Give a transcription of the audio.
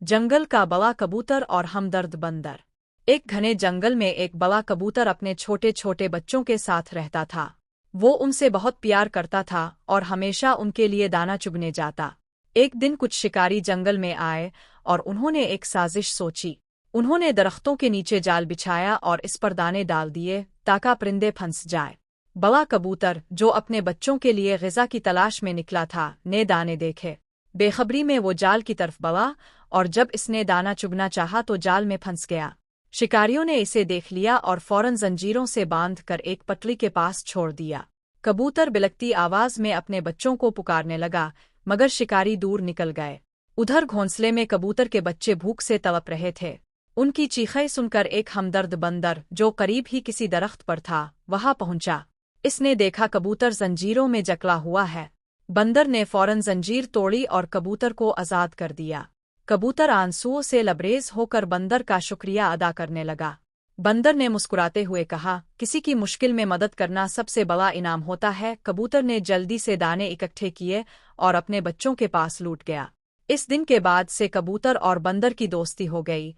जंगल का बड़ा कबूतर और हमदर्द बंदर। एक घने जंगल में एक बड़ा कबूतर अपने छोटे छोटे बच्चों के साथ रहता था। वो उनसे बहुत प्यार करता था और हमेशा उनके लिए दाना चुगने जाता। एक दिन कुछ शिकारी जंगल में आए और उन्होंने एक साजिश सोची। उन्होंने दरख्तों के नीचे जाल बिछाया और इस पर दाने डाल दिए ताकि परिंदे फंस जाए। बड़ा कबूतर, जो अपने बच्चों के लिए ग़िज़ा की तलाश में निकला था, ने दाने देखे। बेखबरी में वो जाल की तरफ बढ़ा और जब इसने दाना चुगना चाहा तो जाल में फंस गया। शिकारियों ने इसे देख लिया और फौरन जंजीरों से बांध कर एक पटरी के पास छोड़ दिया। कबूतर बिलखती आवाज में अपने बच्चों को पुकारने लगा, मगर शिकारी दूर निकल गए। उधर घोंसले में कबूतर के बच्चे भूख से तड़प रहे थे। उनकी चीखें सुनकर एक हमदर्द बंदर, जो करीब ही किसी दरख्त पर था, वहां पहुंचा। इसने देखा कबूतर जंजीरों में जकड़ा हुआ है। बंदर ने फौरन जंजीर तोड़ी और कबूतर को आज़ाद कर दिया। कबूतर आंसुओं से लबरेज होकर बंदर का शुक्रिया अदा करने लगा। बंदर ने मुस्कुराते हुए कहा, किसी की मुश्किल में मदद करना सबसे बड़ा इनाम होता है। कबूतर ने जल्दी से दाने इकट्ठे किए और अपने बच्चों के पास लूट गया। इस दिन के बाद से कबूतर और बंदर की दोस्ती हो गई